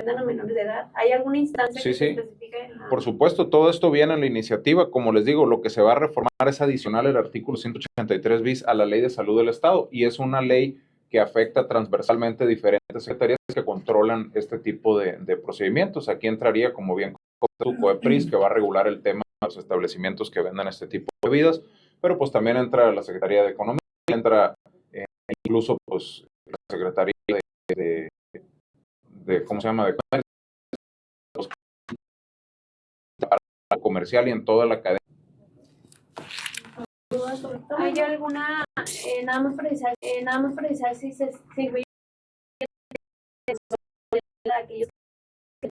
vendan a menores de edad. ¿Hay alguna instancia Sí, que se sí. especifique? Por supuesto, todo esto viene en la iniciativa. Como les digo, lo que se va a reformar es adicional el artículo 183 bis a la Ley de Salud del Estado, y es una ley que afecta transversalmente diferentes secretarías que controlan este tipo de procedimientos. Aquí entraría, como bien tu COEPRIS, que va a regular el tema de los establecimientos que vendan este tipo de bebidas, pero pues también entra la Secretaría de Economía, entra incluso pues la Secretaría de ¿cómo se llama? De comercial y en toda la cadena. ¿Hay alguna, nada más precisar si se incluye aquellos que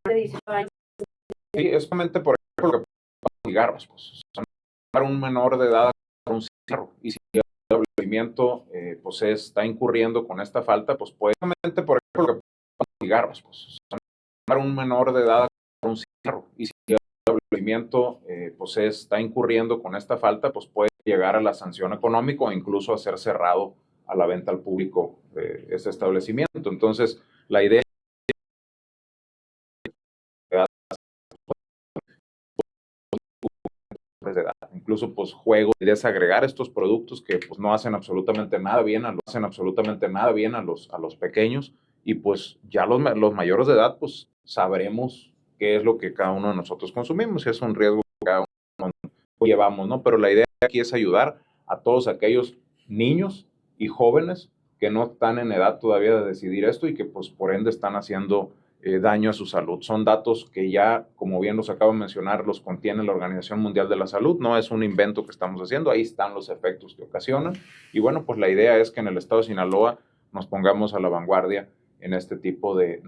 de 18 años? Sí, es solamente por ejemplo que cigarros, pues, para un menor de edad un cigarro, y si el establecimiento pues está incurriendo con esta falta, pues puede, solamente por ejemplo que cigarros, pues, para un menor de edad un cigarro, y si el establecimiento pues está incurriendo con esta falta, pues puede llegar a la sanción económica o incluso a ser cerrado a la venta al público ese establecimiento. Entonces, la idea de edad, incluso pues juegos, y desagregar estos productos que pues no hacen absolutamente nada bien a los pequeños, y pues ya los mayores de edad pues sabremos qué es lo que cada uno de nosotros consumimos, y es un riesgo que cada uno llevamos, ¿no? Pero la idea aquí es ayudar a todos aquellos niños y jóvenes que no están en edad todavía de decidir esto y que pues por ende están haciendo daño a su salud. Son datos que ya, como bien los acabo de mencionar, los contiene la Organización Mundial de la Salud, no es un invento que estamos haciendo, ahí están los efectos que ocasionan, y bueno, pues la idea es que en el estado de Sinaloa nos pongamos a la vanguardia en este tipo de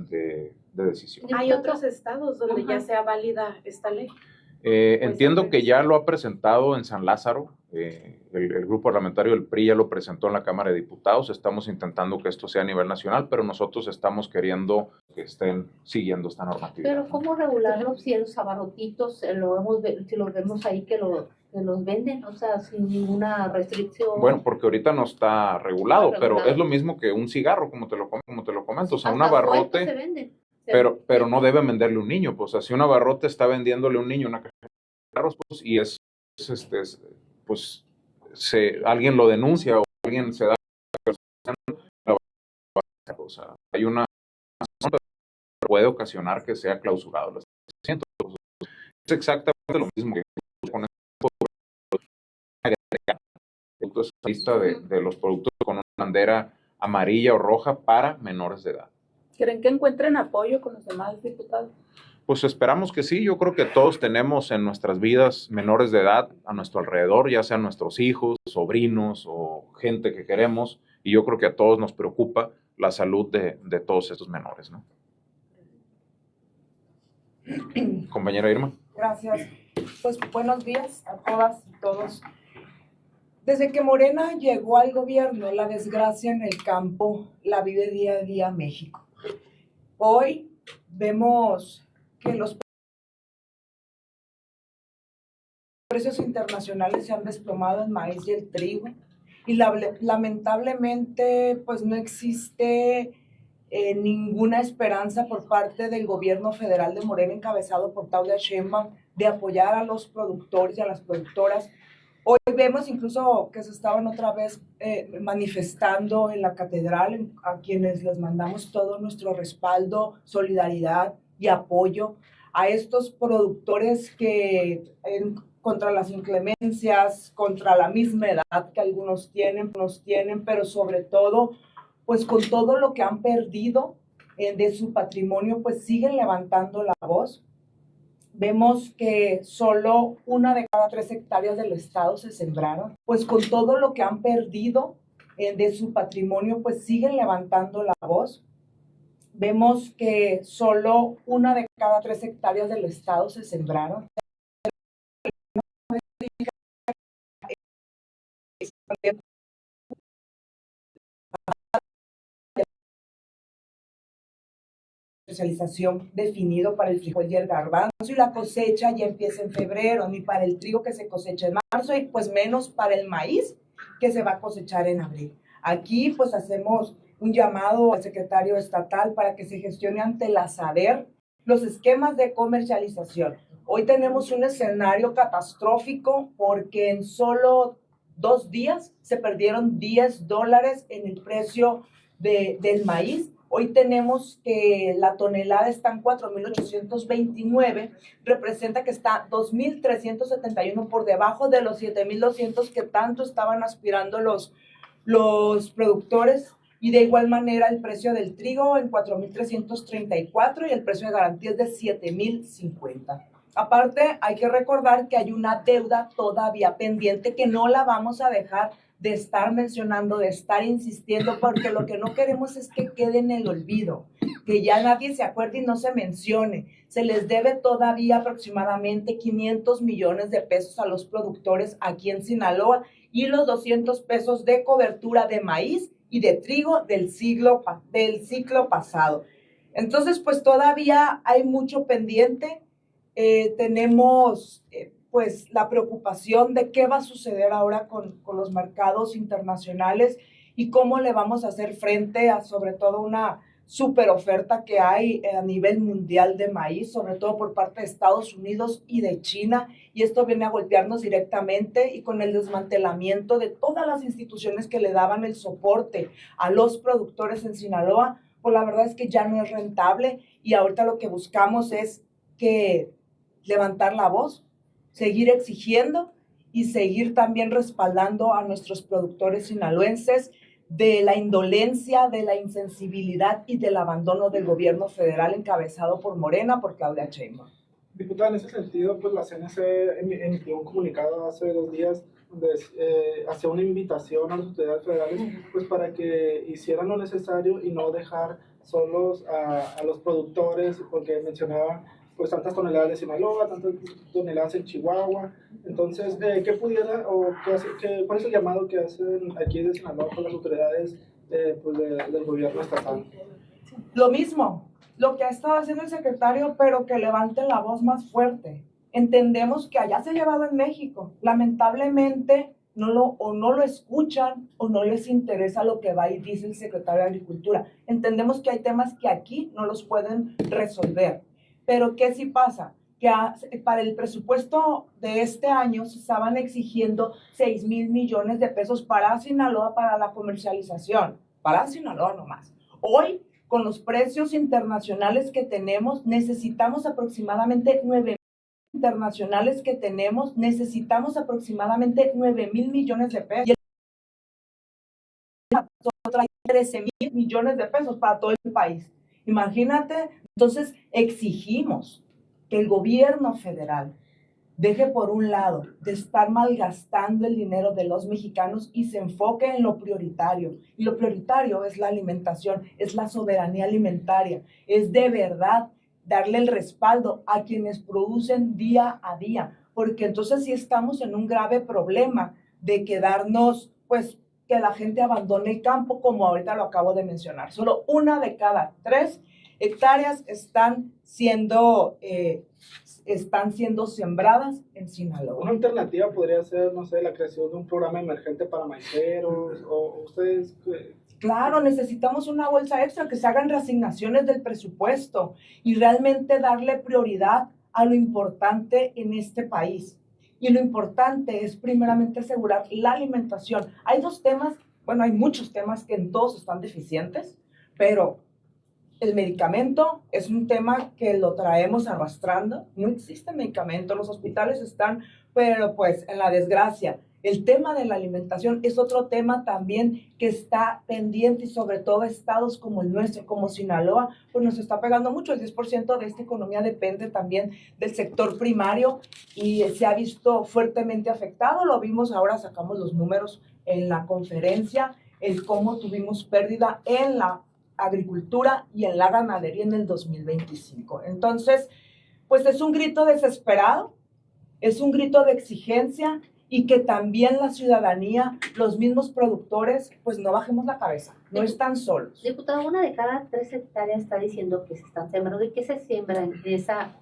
decisiones. ¿Hay otros estados donde ya sea válida esta ley? Entiendo que ya lo ha presentado en San Lázaro, el grupo parlamentario del PRI ya lo presentó en la Cámara de Diputados. Estamos intentando que esto sea a nivel nacional, pero nosotros estamos queriendo que estén siguiendo esta normatividad. Pero ¿cómo regularlo si los abarrotitos si los vemos ahí que los venden, o sea, sin ninguna restricción? Bueno, porque ahorita no está regulado, pero es lo mismo que un cigarro, como te lo comento, o sea, un abarrote. Se venden. Pero no debe venderle un niño, pues así un abarrote está vendiéndole a un niño una caja de cigarros, pues, y pues alguien lo denuncia o alguien se da, o sea, hay una puede ocasionar que sea clausurado el establecimiento. Es exactamente lo mismo que con esta lista de los productos con una bandera amarilla o roja para menores de edad. ¿Creen que encuentren apoyo con los demás diputados? Pues esperamos que sí. Yo creo que todos tenemos en nuestras vidas menores de edad a nuestro alrededor, ya sean nuestros hijos, sobrinos o gente que queremos, y yo creo que a todos nos preocupa la salud de todos estos menores, ¿no? Compañera Irma. Gracias. Pues buenos días a todas y todos. Desde que Morena llegó al gobierno, la desgracia en el campo la vive día a día México. Hoy vemos que los precios internacionales se han desplomado en maíz y el trigo, y lamentablemente pues no existe ninguna esperanza por parte del gobierno federal de Morena, encabezado por Claudia Sheinbaum, de apoyar a los productores y a las productoras. Hoy vemos incluso que se estaban otra vez manifestando en la catedral, a quienes les mandamos todo nuestro respaldo, solidaridad y apoyo a estos productores que contra las inclemencias, contra la misma edad que algunos tienen, pero sobre todo, pues con todo lo que han perdido de su patrimonio, pues siguen levantando la voz. Vemos que solo 1 de cada 3 hectáreas del estado se sembraron, pues con todo lo que han perdido de su patrimonio, pues siguen levantando la voz. Vemos que solo 1 de cada 3 hectáreas del estado se sembraron. Especialización definido para el frijol y el garbanzo, y la cosecha ya empieza en febrero, ni para el trigo que se cosecha en marzo, y pues menos para el maíz que se va a cosechar en abril. Aquí pues hacemos un llamado al secretario estatal para que se gestione ante la SADER los esquemas de comercialización. Hoy tenemos un escenario catastrófico porque en solo 2 días se perdieron $10 en el precio del maíz. Hoy tenemos que la tonelada está en 4,829, representa que está 2,371 por debajo de los 7,200 que tanto estaban aspirando los productores. Y de igual manera el precio del trigo en 4,334 y el precio de garantía es de 7,050. Aparte, hay que recordar que hay una deuda todavía pendiente que no la vamos a dejar de estar mencionando, de estar insistiendo, porque lo que no queremos es que quede en el olvido, que ya nadie se acuerde y no se mencione. Se les debe todavía aproximadamente 500 millones de pesos a los productores aquí en Sinaloa y los 200 pesos de cobertura de maíz y de trigo del ciclo pasado. Entonces, pues todavía hay mucho pendiente. Tenemos pues la preocupación de qué va a suceder ahora con los mercados internacionales y cómo le vamos a hacer frente a sobre todo una super oferta que hay a nivel mundial de maíz, sobre todo por parte de Estados Unidos y de China, y esto viene a golpearnos directamente y con el desmantelamiento de todas las instituciones que le daban el soporte a los productores en Sinaloa, pues la verdad es que ya no es rentable y ahorita lo que buscamos es que levantar la voz, seguir exigiendo y seguir también respaldando a nuestros productores sinaloenses de la indolencia, de la insensibilidad y del abandono del gobierno federal encabezado por Morena, por Claudia Sheinbaum. Diputada, en ese sentido, pues la CNC emitió un comunicado hace 2 días donde hacía una invitación a las autoridades federales pues para que hicieran lo necesario y no dejar solos a los productores, porque mencionaba pues tantas toneladas de Sinaloa, tantas toneladas en Chihuahua. Entonces, ¿qué pudiera o cuál es el llamado que hacen aquí de Sinaloa con las autoridades pues del gobierno estatal? Lo mismo, lo que ha estado haciendo el secretario, pero que levante la voz más fuerte. Entendemos que allá se ha llevado en México. Lamentablemente no lo escuchan o no les interesa lo que va y dice el secretario de Agricultura. Entendemos que hay temas que aquí no los pueden resolver. Pero ¿qué sí pasa? Que para el presupuesto de este año se estaban exigiendo 6,000 millones de pesos para Sinaloa para la comercialización. Para Sinaloa nomás. Hoy, con los precios internacionales que tenemos, necesitamos aproximadamente 9,000 millones de pesos. Y el trae 13,000 millones de pesos para todo el país. Imagínate, entonces exigimos que el gobierno federal deje por un lado de estar malgastando el dinero de los mexicanos y se enfoque en lo prioritario. Y lo prioritario es la alimentación, es la soberanía alimentaria, es de verdad darle el respaldo a quienes producen día a día, porque entonces sí estamos en un grave problema de quedarnos, pues, que la gente abandone el campo, como ahorita lo acabo de mencionar. Solo 1 de cada 3 hectáreas están siendo sembradas en Sinaloa. Una alternativa podría ser, no sé, la creación de un programa emergente para maiceros, o ustedes... Claro, necesitamos una bolsa extra, que se hagan reasignaciones del presupuesto y realmente darle prioridad a lo importante en este país. Y lo importante es primeramente asegurar la alimentación. Hay 2 temas, bueno, hay muchos temas que en todos están deficientes, pero el medicamento es un tema que lo traemos arrastrando. No existe medicamento, los hospitales están, pero pues en la desgracia. El tema de la alimentación es otro tema también que está pendiente y sobre todo estados como el nuestro, como Sinaloa, pues nos está pegando mucho. El 10% de esta economía depende también del sector primario y se ha visto fuertemente afectado. Lo vimos ahora, sacamos los números en la conferencia, el cómo tuvimos pérdida en la agricultura y en la ganadería en el 2025. Entonces, pues es un grito desesperado, es un grito de exigencia y que también la ciudadanía, los mismos productores, pues no bajemos la cabeza, no están solos. Diputado, 1 de cada 3 hectáreas está diciendo que se están sembrando. ¿Y qué se siembra en esa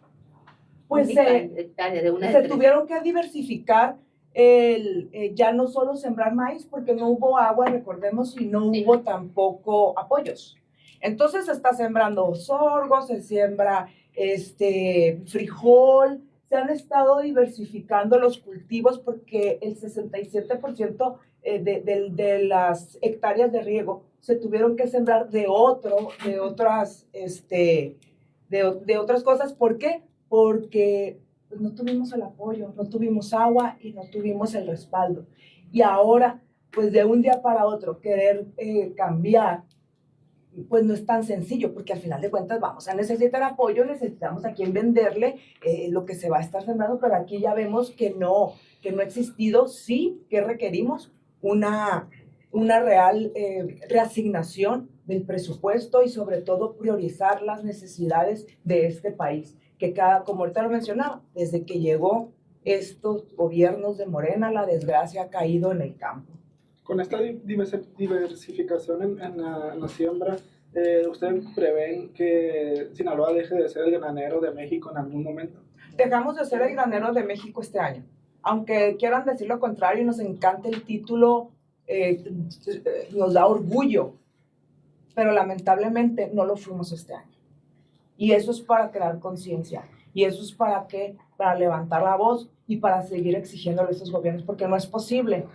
pues hectárea de una de se 3? tuvieron que diversificar ya no solo sembrar maíz, porque no hubo agua, recordemos, y no hubo tampoco apoyos. Entonces se está sembrando sorgo, se siembra frijol, se han estado diversificando los cultivos porque el 67% de las hectáreas de riego se tuvieron que sembrar de otras cosas. ¿Por qué? Porque pues, no tuvimos el apoyo, no tuvimos agua y no tuvimos el respaldo. Y ahora, pues de un día para otro, querer cambiar, pues no es tan sencillo, porque al final de cuentas vamos a necesitar apoyo, necesitamos a quien venderle lo que se va a estar sembrando, pero aquí ya vemos que no ha existido. Sí que requerimos una real reasignación del presupuesto y sobre todo priorizar las necesidades de este país, que como ahorita lo mencionaba, desde que llegó estos gobiernos de Morena, la desgracia ha caído en el campo. Con esta diversificación en la siembra, ¿ustedes prevén que Sinaloa deje de ser el granero de México en algún momento? Dejamos de ser el granero de México este año. Aunque quieran decir lo contrario y nos encanta el título, nos da orgullo, pero lamentablemente no lo fuimos este año. Y eso es para crear conciencia. Y eso es para levantar la voz y para seguir exigiéndole a estos gobiernos, porque no es posible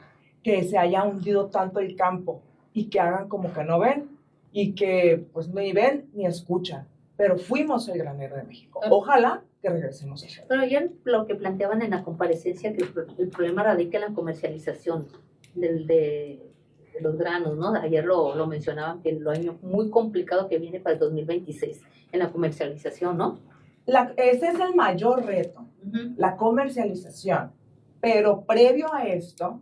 que se haya hundido tanto el campo y que hagan como que no ven y que pues ni ven ni escuchan. Pero fuimos el granero de México. Ojalá que regresemos a eso. Pero ya lo que planteaban en la comparecencia, que el problema radica en la comercialización de los granos, ¿no? Ayer lo mencionaban, que lo año muy complicado que viene para el 2026 en la comercialización, ¿no? Ese es el mayor reto, la comercialización. Pero previo a esto,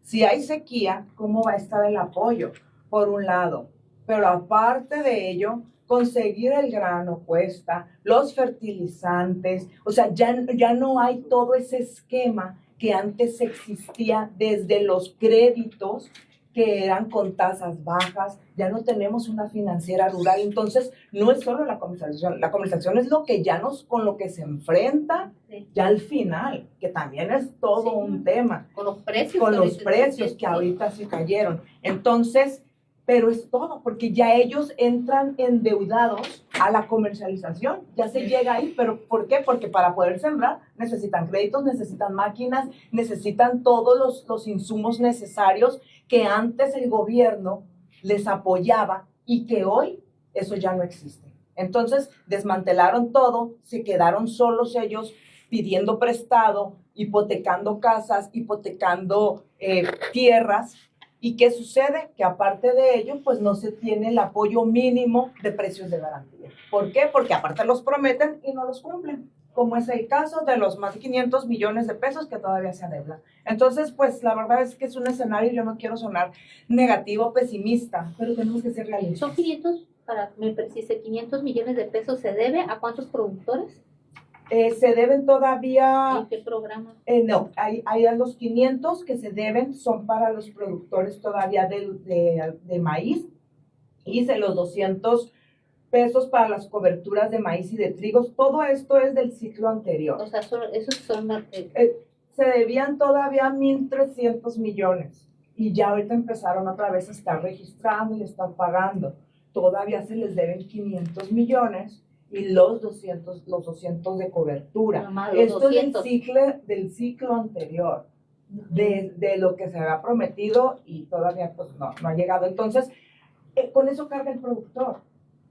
si hay sequía, ¿cómo va a estar el apoyo? Por un lado. Pero aparte de ello, conseguir el grano cuesta, los fertilizantes, o sea, ya no hay todo ese esquema que antes existía desde los créditos que eran con tasas bajas, ya no tenemos una financiera rural. Entonces no es solo la comercialización es lo que con lo que se enfrenta ya al final, que también es todo un tema. Con los precios. Con los precios que ahorita se cayeron. Entonces, pero es todo, porque ya ellos entran endeudados a la comercialización, ya se llega ahí. ¿Pero por qué? Porque para poder sembrar necesitan créditos, necesitan máquinas, necesitan todos los insumos necesarios que antes el gobierno les apoyaba y que hoy eso ya no existe. Entonces desmantelaron todo, se quedaron solos ellos pidiendo prestado, hipotecando casas, hipotecando tierras. ¿Y qué sucede? Que aparte de ello, pues no se tiene el apoyo mínimo de precios de garantía. ¿Por qué? Porque aparte los prometen y no los cumplen, como es el caso de los más de 500 millones de pesos que todavía se adeudan. Entonces, pues la verdad es que es un escenario, yo no quiero sonar negativo, pesimista, pero tenemos que ser realistas. Son 500, para me precise, 500 millones de pesos, ¿se debe a cuántos productores? Se deben todavía... ¿En qué programa? No, hay a los 500 que se deben, son para los productores todavía de maíz, y los 200 pesos para las coberturas de maíz y de trigos. Todo esto es del ciclo anterior. O sea, esos son... Se debían todavía 1.300 millones, y ya ahorita empezaron otra vez a estar registrando y estar pagando. Todavía se les deben 500 millones, y los 200 de cobertura. Esto 200. Es del ciclo anterior, de lo que se había prometido y todavía pues, no ha llegado. Entonces, con eso carga el productor.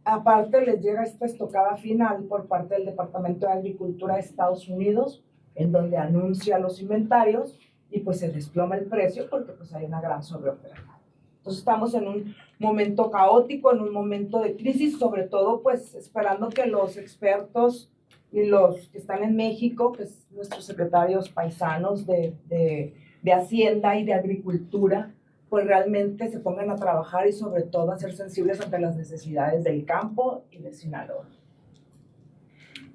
Aparte, les llega esta estocada final por parte del Departamento de Agricultura de Estados Unidos, en donde anuncia los inventarios y pues se desploma el precio porque pues hay una gran sobreoferta. Entonces estamos en un momento caótico, en un momento de crisis, sobre todo pues esperando que los expertos y los que están en México, pues nuestros secretarios paisanos de Hacienda y de Agricultura, pues realmente se pongan a trabajar y sobre todo a ser sensibles ante las necesidades del campo y de Sinaloa.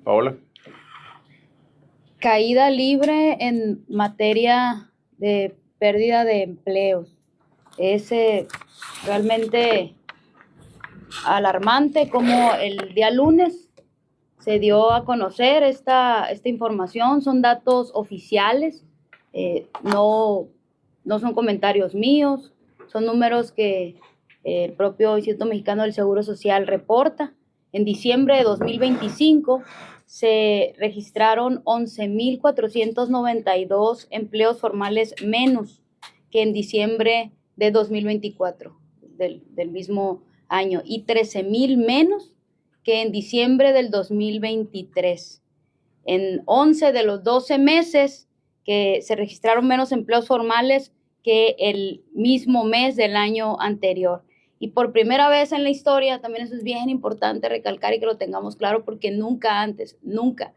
Paola. Caída libre en materia de pérdida de empleos. Es realmente alarmante como el día lunes se dio a conocer esta información. Son datos oficiales no son comentarios míos, son números que el propio Instituto Mexicano del Seguro Social reporta. En diciembre de 2025 se registraron 11,492 empleos formales menos que en diciembre de 2024, del mismo año, y 13,000 menos que en diciembre del 2023. En 11 de los 12 meses que se registraron menos empleos formales que el mismo mes del año anterior. Y por primera vez en la historia, también eso es bien importante recalcar y que lo tengamos claro, porque nunca antes, nunca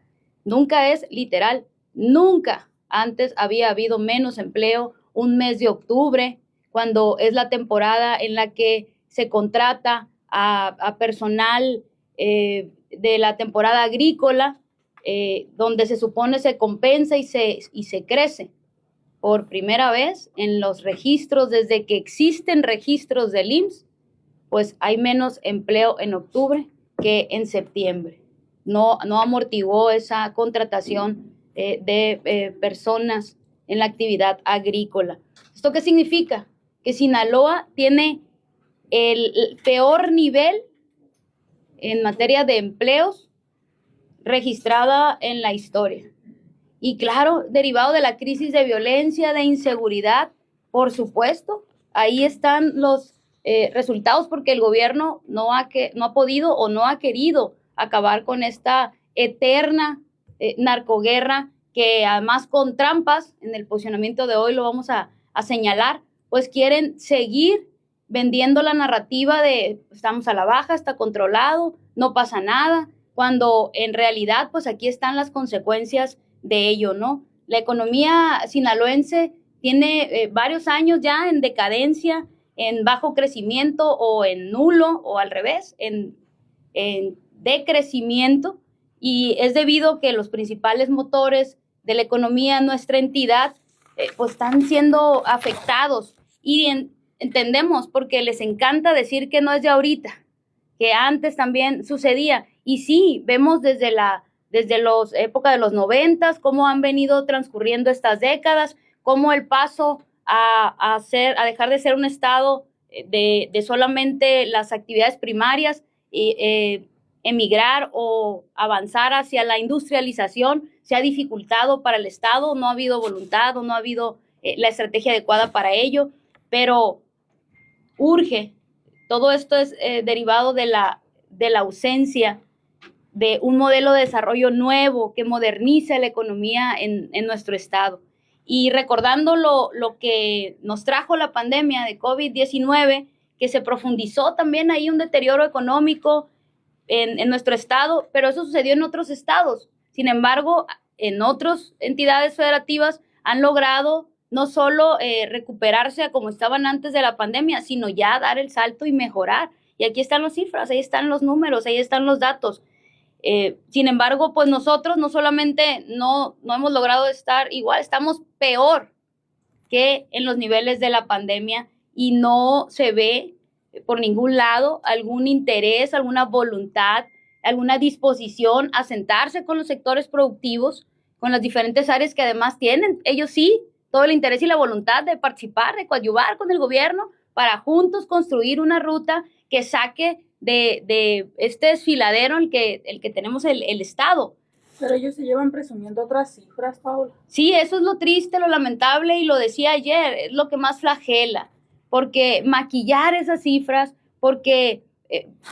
es literal, nunca antes había habido menos empleo un mes de octubre, cuando es la temporada en la que se contrata a personal de la temporada agrícola, donde se supone se compensa y se crece. Por primera vez en los registros, desde que existen registros del IMSS, pues hay menos empleo en octubre que en septiembre. No amortiguó esa contratación de personas en la actividad agrícola. ¿Esto qué significa? Que Sinaloa tiene el peor nivel en materia de empleos registrada en la historia. Y claro, derivado de la crisis de violencia, de inseguridad, por supuesto, ahí están los resultados, porque el gobierno no ha podido o no ha querido acabar con esta eterna narcoguerra, que además con trampas, en el posicionamiento de hoy lo vamos a señalar, pues quieren seguir vendiendo la narrativa de estamos a la baja, está controlado, no pasa nada, cuando en realidad pues aquí están las consecuencias de ello, ¿no? La economía sinaloense tiene varios años ya en decadencia, en bajo crecimiento o en nulo o al revés, en decrecimiento, y es debido a que los principales motores de la economía en nuestra entidad pues están siendo afectados, y entendemos porque les encanta decir que no es de ahorita, que antes también sucedía, y sí, vemos desde la época de los 90, cómo han venido transcurriendo estas décadas, cómo el paso a dejar de ser un estado de solamente las actividades primarias, emigrar o avanzar hacia la industrialización se ha dificultado para el estado, no ha habido voluntad o no ha habido la estrategia adecuada para ello, pero urge. Todo esto es derivado de la ausencia de un modelo de desarrollo nuevo que modernice la economía en nuestro estado. Y recordando lo que nos trajo la pandemia de COVID-19, que se profundizó también ahí un deterioro económico en nuestro estado, pero eso sucedió en otros estados. Sin embargo, en otras entidades federativas han logrado no solo recuperarse a como estaban antes de la pandemia, sino ya dar el salto y mejorar. Y aquí están las cifras, ahí están los números, ahí están los datos. Sin embargo, pues nosotros no solamente no hemos logrado estar igual, estamos peor que en los niveles de la pandemia, y no se ve por ningún lado algún interés, alguna voluntad, alguna disposición a sentarse con los sectores productivos, con las diferentes áreas que además tienen, ellos sí, todo el interés y la voluntad de participar, de coadyuvar con el gobierno para juntos construir una ruta que saque de este desfiladero el que tenemos el Estado. Pero ellos se llevan presumiendo otras cifras, Paula. Sí, eso es lo triste, lo lamentable, y lo decía ayer, es lo que más flagela, porque maquillar esas cifras, porque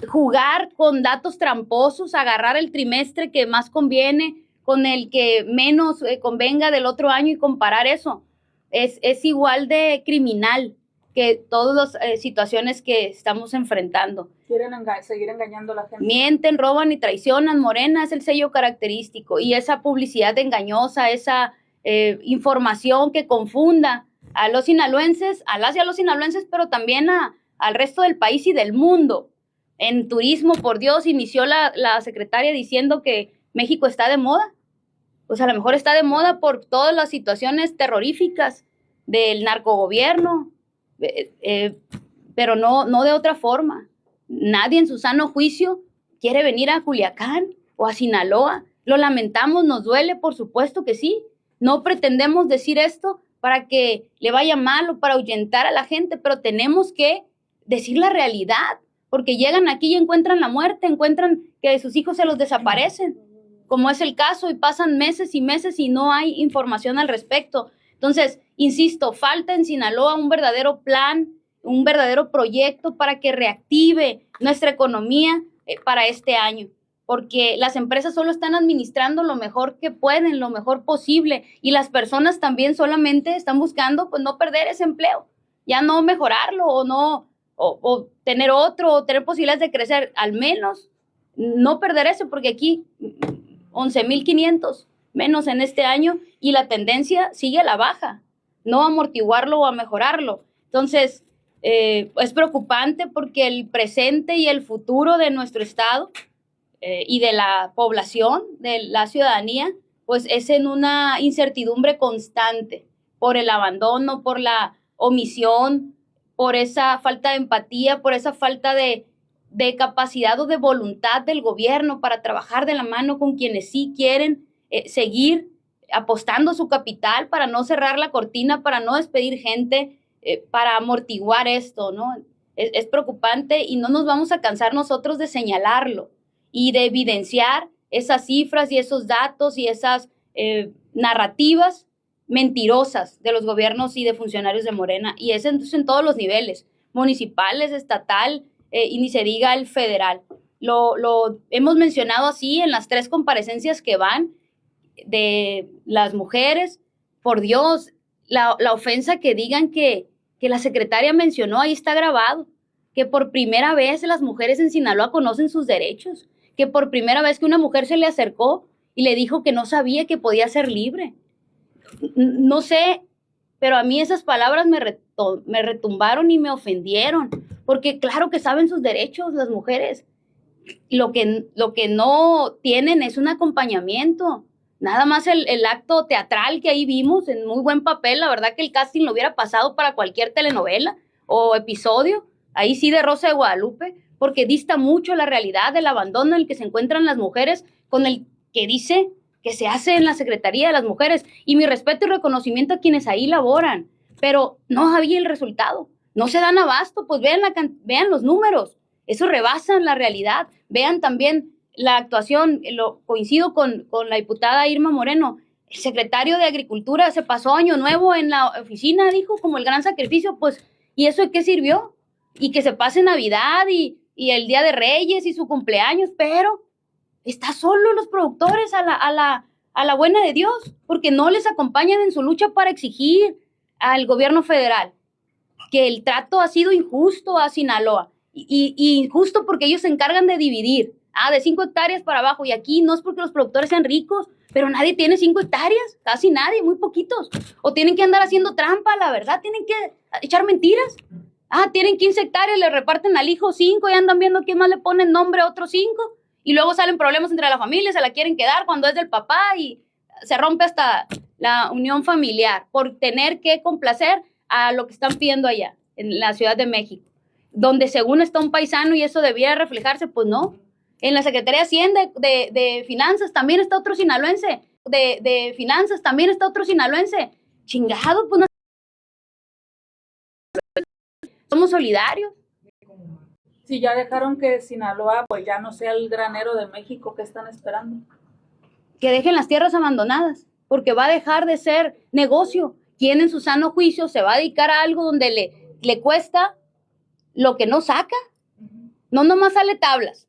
jugar con datos tramposos, agarrar el trimestre que más conviene con el que menos convenga del otro año y comparar eso, es igual de criminal que todas las situaciones que estamos enfrentando. Quieren seguir engañando a la gente. Mienten, roban y traicionan. Morena es el sello característico, y esa publicidad engañosa, esa información que confunda a los sinaloenses, a las y a los sinaloenses, pero también al resto del país y del mundo. En turismo, por Dios, inició la secretaria diciendo que México está de moda. Pues a lo mejor está de moda por todas las situaciones terroríficas del narcogobierno, pero no de otra forma. Nadie en su sano juicio quiere venir a Culiacán o a Sinaloa. Lo lamentamos, nos duele, por supuesto que sí, No pretendemos decir esto para que le vaya mal o para ahuyentar a la gente, pero tenemos que decir la realidad, porque llegan aquí y encuentran la muerte, encuentran que sus hijos se los desaparecen, como es el caso, y pasan meses y meses y no hay información al respecto. Entonces, insisto, falta en Sinaloa un verdadero plan, un verdadero proyecto para que reactive nuestra economía para este año, porque las empresas solo están administrando lo mejor que pueden, lo mejor posible, y las personas también solamente están buscando pues no perder ese empleo, ya no mejorarlo o tener otro, o tener posibilidades de crecer, al menos no perder ese, porque aquí 11,500 menos en este año y la tendencia sigue a la baja, no amortiguarlo o a mejorarlo. Entonces, es preocupante porque el presente y el futuro de nuestro estado y de la población, de la ciudadanía, pues es en una incertidumbre constante por el abandono, por la omisión, por esa falta de empatía, por esa falta de capacidad o de voluntad del gobierno para trabajar de la mano con quienes sí quieren seguir apostando su capital para no cerrar la cortina, para no despedir gente, para amortiguar esto, ¿no? Es preocupante y no nos vamos a cansar nosotros de señalarlo y de evidenciar esas cifras y esos datos y esas narrativas mentirosas de los gobiernos y de funcionarios de Morena, y es entonces en todos los niveles, municipales, estatal, y ni se diga el federal. Lo hemos mencionado así en las 3 comparecencias que van de las mujeres. Por Dios, la ofensa que digan que la secretaria mencionó, ahí está grabado, que por primera vez las mujeres en Sinaloa conocen sus derechos, que por primera vez que una mujer se le acercó y le dijo que no sabía que podía ser libre. No sé, pero a mí esas palabras me retumbaron y me ofendieron, porque claro que saben sus derechos las mujeres. Lo que no tienen es un acompañamiento. Nada más el acto teatral que ahí vimos en muy buen papel. La verdad que el casting lo hubiera pasado para cualquier telenovela o episodio, ahí sí de Rosa de Guadalupe, porque dista mucho la realidad del abandono en el que se encuentran las mujeres con el que dice que se hace en la Secretaría de las Mujeres. Y mi respeto y reconocimiento a quienes ahí laboran, pero no había el resultado. No se dan abasto, pues vean los números. Eso rebasan la realidad. Vean también la actuación, coincido con la diputada Irma Moreno. El secretario de Agricultura se pasó Año Nuevo en la oficina, dijo, como el gran sacrificio, pues, ¿y eso de qué sirvió? Y que se pase Navidad y el Día de Reyes y su cumpleaños, pero está solo los productores a la buena de Dios, porque no les acompañan en su lucha para exigir al gobierno federal que el trato ha sido injusto a Sinaloa, y injusto porque ellos se encargan de dividir, de 5 hectáreas para abajo, y aquí no es porque los productores sean ricos, pero nadie tiene 5 hectáreas, casi nadie, muy poquitos, o tienen que andar haciendo trampa, la verdad, tienen que echar mentiras. Tienen 15 hectáreas, le reparten al hijo 5 y andan viendo quién más le pone nombre a otros 5, y luego salen problemas entre la familia, se la quieren quedar cuando es del papá y se rompe hasta la unión familiar por tener que complacer a lo que están pidiendo allá en la Ciudad de México, donde según está un paisano y eso debiera reflejarse, pues no. En la Secretaría de Hacienda, de Finanzas, también está otro sinaloense, de Finanzas también está otro sinaloense. Chingado, pues no. Somos solidarios. Si ya dejaron que Sinaloa pues ya no sea el granero de México, ¿qué están esperando? Que dejen las tierras abandonadas, porque va a dejar de ser negocio. Quien en su sano juicio se va a dedicar a algo donde le cuesta lo que no saca. No nomás sale tablas.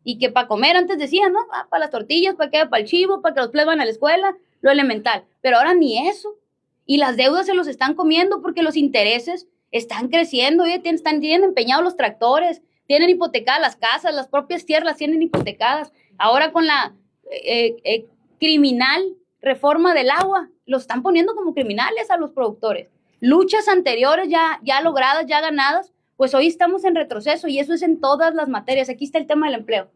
Y que para comer antes decían, ¿no? Para las tortillas, para el chivo, para que los plebes van a la escuela, lo elemental. Pero ahora ni eso. Y las deudas se los están comiendo porque los intereses están creciendo. Oye, tienen empeñados los tractores, tienen hipotecadas las casas, las propias tierras las tienen hipotecadas. Ahora con la criminal reforma del agua, los están poniendo como criminales a los productores. Luchas anteriores ya logradas, ya ganadas, pues hoy estamos en retroceso, y eso es en todas las materias. Aquí está el tema del empleo.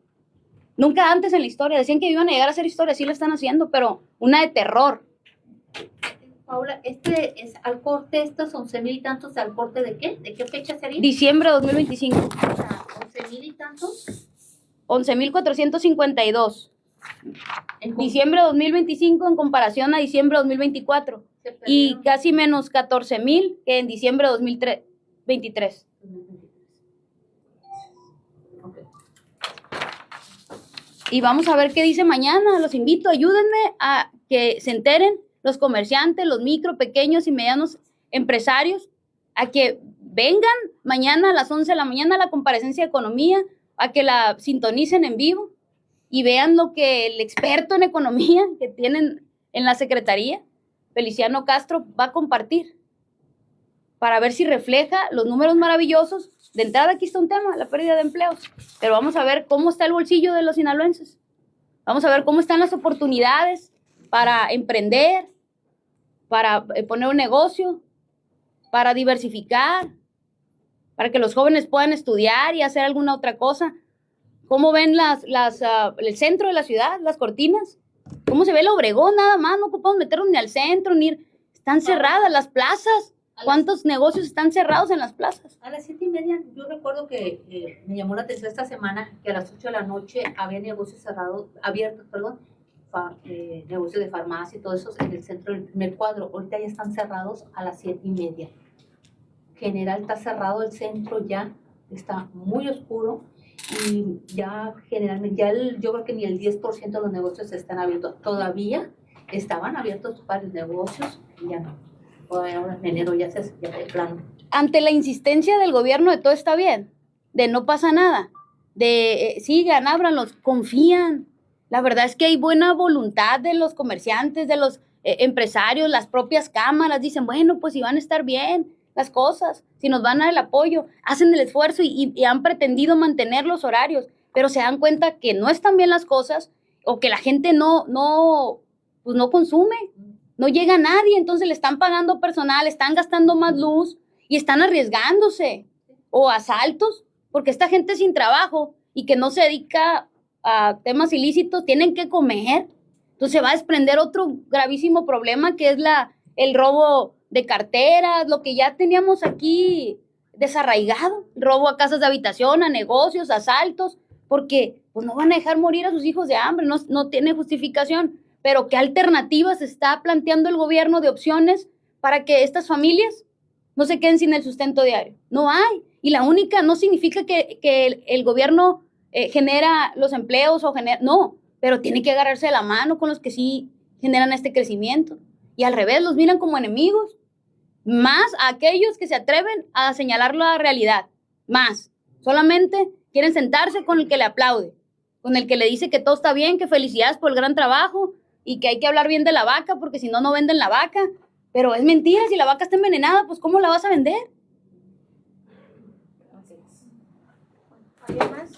Nunca antes en la historia, decían que iban a llegar a hacer historia, sí lo están haciendo, pero una de terror. Paula, es al corte, estos 11,000 y tantos, ¿al corte de qué? ¿De qué fecha sería? Diciembre de 2025. 11,000 y tantos. 11,452. Diciembre de 2025 en comparación a diciembre de 2024. Y casi menos 14,000 que en diciembre de 2023. Okay. Y vamos a ver qué dice mañana. Los invito, ayúdenme a que se enteren los comerciantes, los micro, pequeños y medianos empresarios, a que vengan mañana a las 11 de la mañana a la comparecencia de economía, a que la sintonicen en vivo y vean lo que el experto en economía que tienen en la Secretaría, Feliciano Castro, va a compartir para ver si refleja los números maravillosos. De entrada aquí está un tema, la pérdida de empleos, pero vamos a ver cómo está el bolsillo de los sinaloenses. Vamos a ver cómo están las oportunidades para emprender, para poner un negocio, para diversificar, para que los jóvenes puedan estudiar y hacer alguna otra cosa. ¿Cómo ven el centro de la ciudad, las cortinas? ¿Cómo se ve el Obregón nada más? No ocupamos meternos ni al centro, ni ir. Están cerradas las plazas. ¿Cuántos negocios están cerrados en las plazas? A las 7:30, yo recuerdo que me llamó la atención esta semana que a las 8 de la noche había negocios abiertos, negocios de farmacia y todo eso en el centro del primer cuadro. Ahorita ya están cerrados a las 7:30. General está cerrado el centro ya, está muy oscuro y ya generalmente, yo creo que ni el 10% de los negocios están abiertos. Todavía estaban abiertos varios negocios y ya no. Ahora en enero ya de plano. Ante la insistencia del gobierno de todo está bien, de no pasa nada, de sigan, ábranlos, confían. La verdad es que hay buena voluntad de los comerciantes, de los empresarios, las propias cámaras, dicen, bueno, pues si van a estar bien las cosas, si nos van a dar el apoyo, hacen el esfuerzo y han pretendido mantener los horarios, pero se dan cuenta que no están bien las cosas o que la gente no consume. No llega nadie, entonces le están pagando personal, están gastando más luz y están arriesgándose. O asaltos, porque esta gente sin trabajo y que no se dedica a temas ilícitos, tienen que comer. Entonces se va a desprender otro gravísimo problema que es el robo de carteras, lo que ya teníamos aquí desarraigado, robo a casas de habitación, a negocios, asaltos, porque pues no van a dejar morir a sus hijos de hambre, no tiene justificación. Pero ¿qué alternativas está planteando el gobierno de opciones para que estas familias no se queden sin el sustento diario? No hay. Y la única no significa que el gobierno genera los empleos no, pero tiene que agarrarse de la mano con los que sí generan este crecimiento. Y al revés, los miran como enemigos. Más a aquellos que se atreven a señalar la realidad. Más. Solamente quieren sentarse con el que le aplaude, con el que le dice que todo está bien, que felicidades por el gran trabajo, y que hay que hablar bien de la vaca, porque si no, no venden la vaca. Pero es mentira, si la vaca está envenenada, pues ¿cómo la vas a vender? ¿Alguien más?